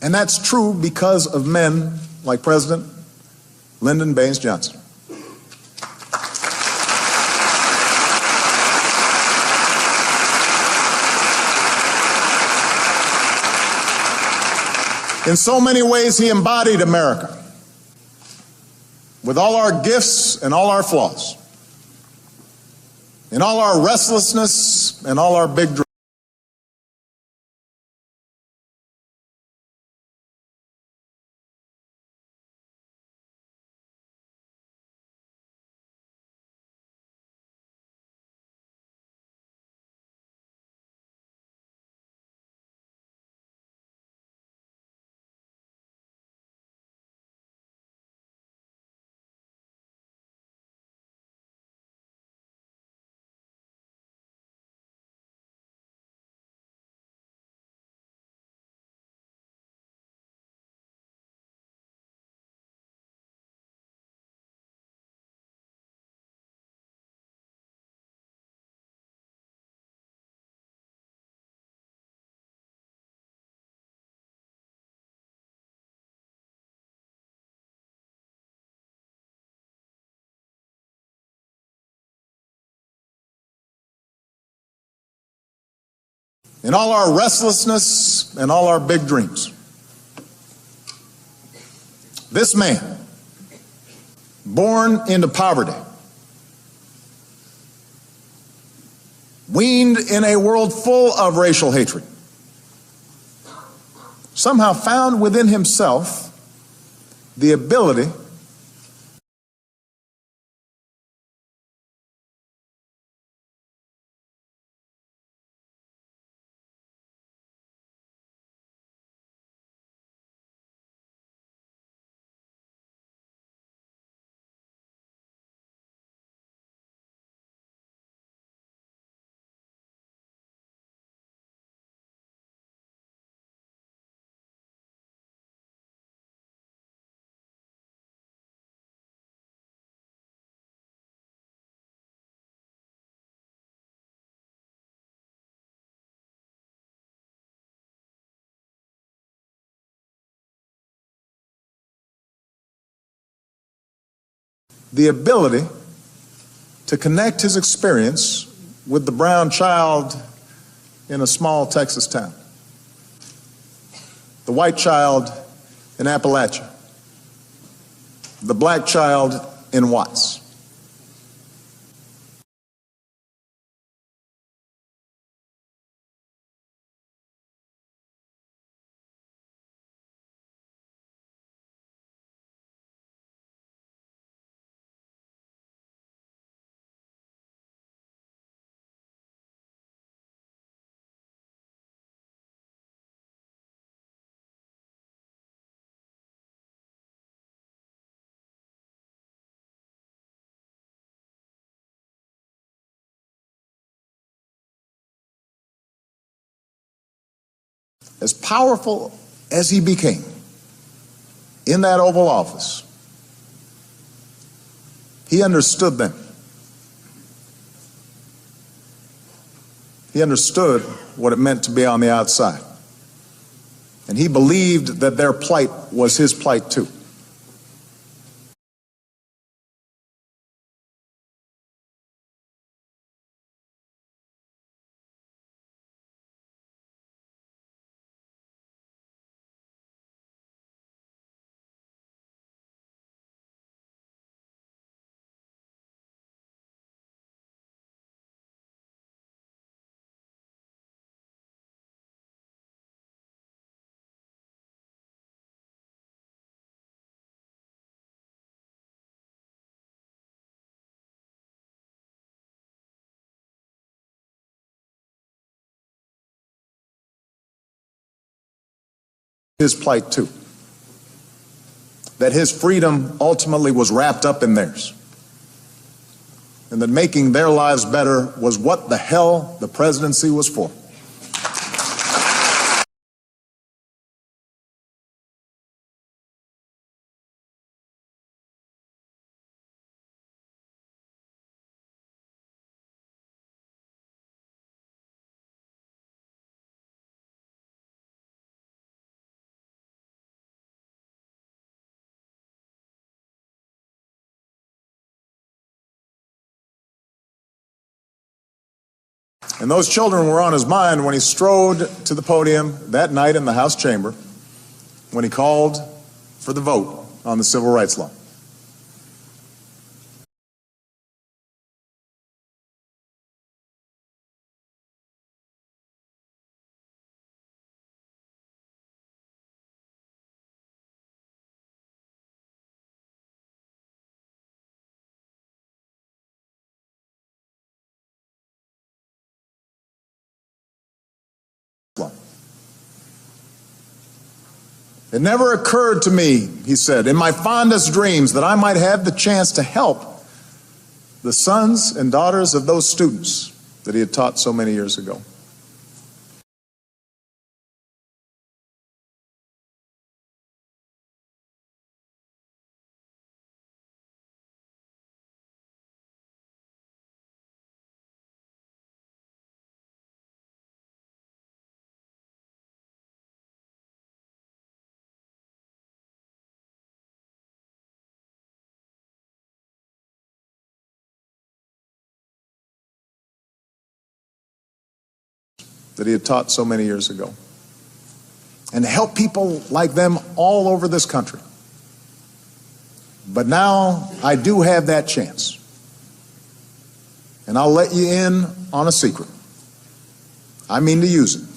And that's true because of men like President Lyndon Baines Johnson. In so many ways, he embodied America, with all our gifts and all our flaws, in all our restlessness and all our big dreams. in all our restlessness and all our big dreams. This man, born into poverty, weaned in a world full of racial hatred, somehow found within himself the ability to connect his experience with the brown child in a small Texas town, the white child in Appalachia, the black child in Watts. As powerful as he became in that Oval Office, he understood them. He understood what it meant to be on the outside. And he believed that their plight was his plight too. His plight too. That his freedom ultimately was wrapped up in theirs. And that making their lives better was what the hell the presidency was for. And those children were on his mind when he strode to the podium that night in the House chamber when he called for the vote on the civil rights law. It never occurred to me, he said, in my fondest dreams that I might have the chance to help the sons and daughters of those students that he had taught so many years ago. that he had taught so many years ago, and to help people like them all over this country. But now I do have that chance, and I'll let you in on a secret. I mean to use it.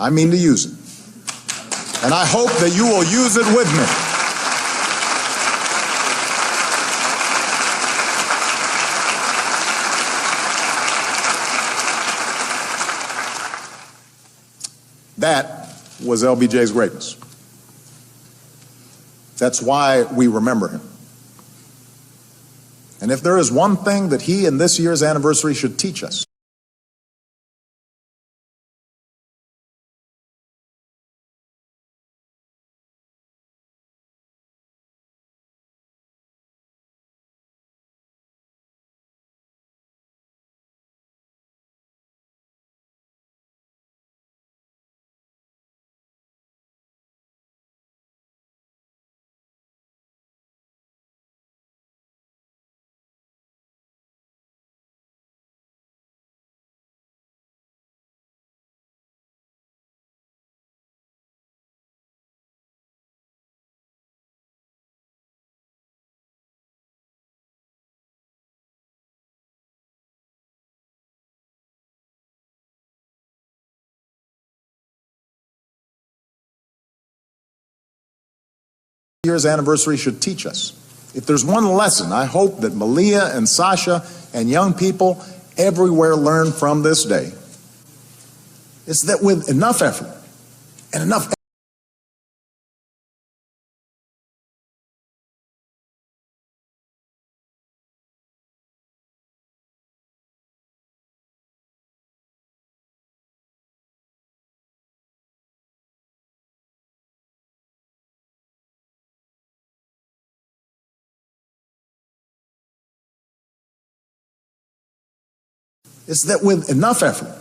I mean to use it. And I hope that you will use it with me. That was LBJ's greatness. That's why we remember him. And if there is one thing that he and this year's anniversary should teach us, year's anniversary should teach us. If there's one lesson I hope that Malia and Sasha and young people everywhere learn from this day, it's that with enough effort and enough It's that with enough effort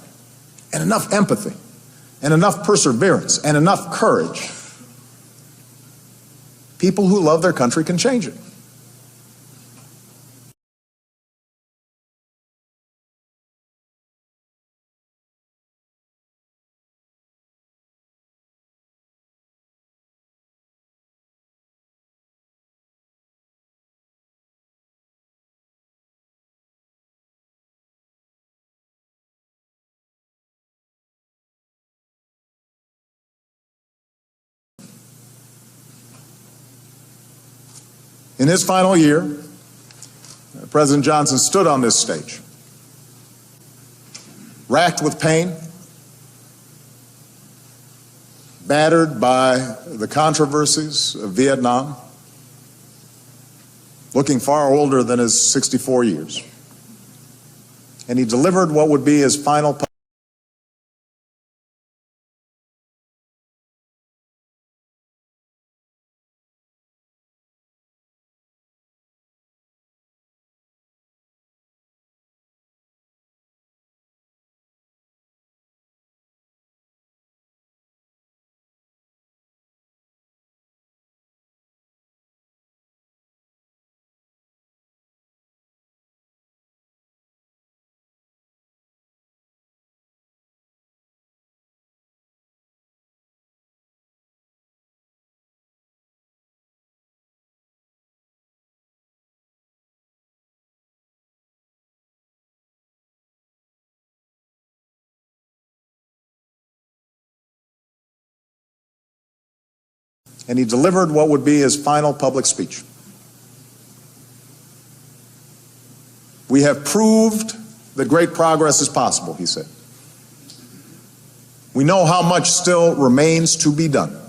and enough empathy and enough perseverance and enough courage, people who love their country can change it. In his final year, President Johnson stood on this stage, racked with pain, battered by the controversies of Vietnam, looking far older than his 64 years. And he delivered what would be his final and he delivered what would be his final public speech. We have proved that great progress is possible, he said. We know how much still remains to be done.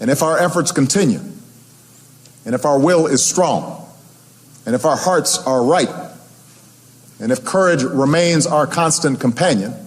And if our efforts continue, and if our will is strong, and if our hearts are right, and if courage remains our constant companion,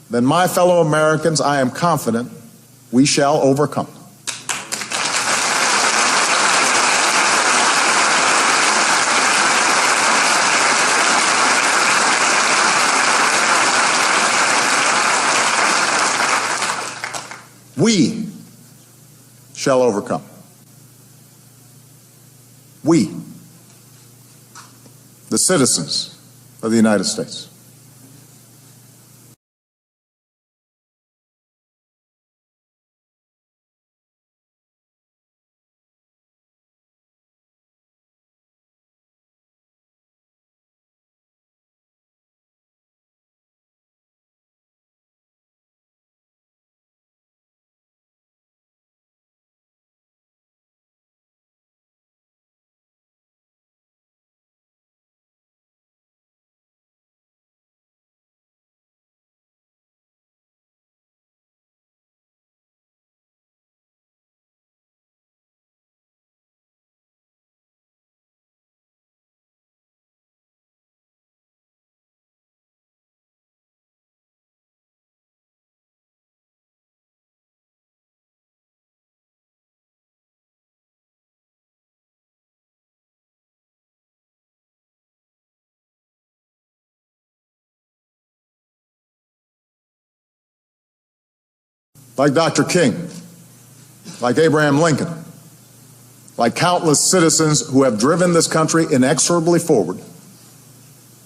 then my fellow Americans, I am confident we shall overcome. We shall overcome. We, the citizens of the United States. Like Dr. King, like Abraham Lincoln, like countless citizens who have driven this country inexorably forward,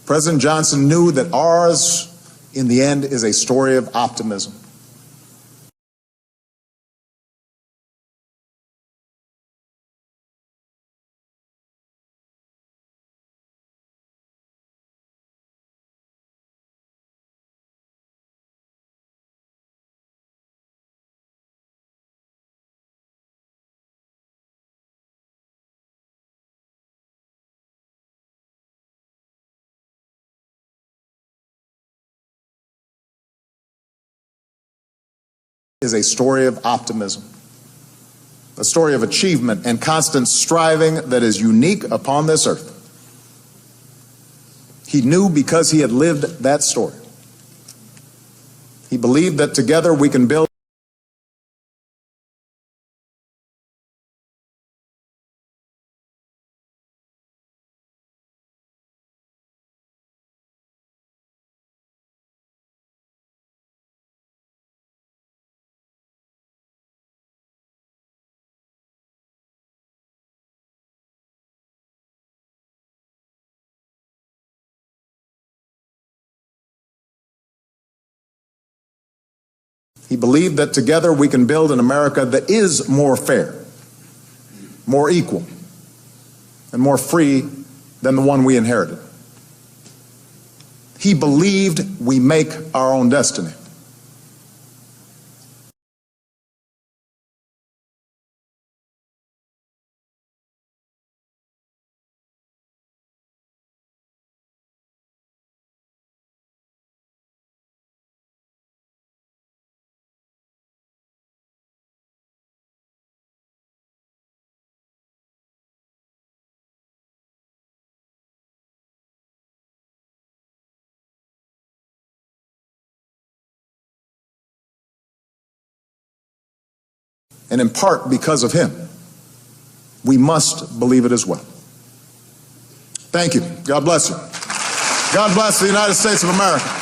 President Johnson knew that ours, in the end, is a story of optimism. Is a story of optimism, a story of achievement and constant striving that is unique upon this earth. He knew because he had lived that story. He believed that together we can build He believed that together we can build an America that is more fair, more equal, and more free than the one we inherited. He believed we make our own destiny. And in part because of him, we must believe it as well. Thank you. God bless you. God bless the United States of America.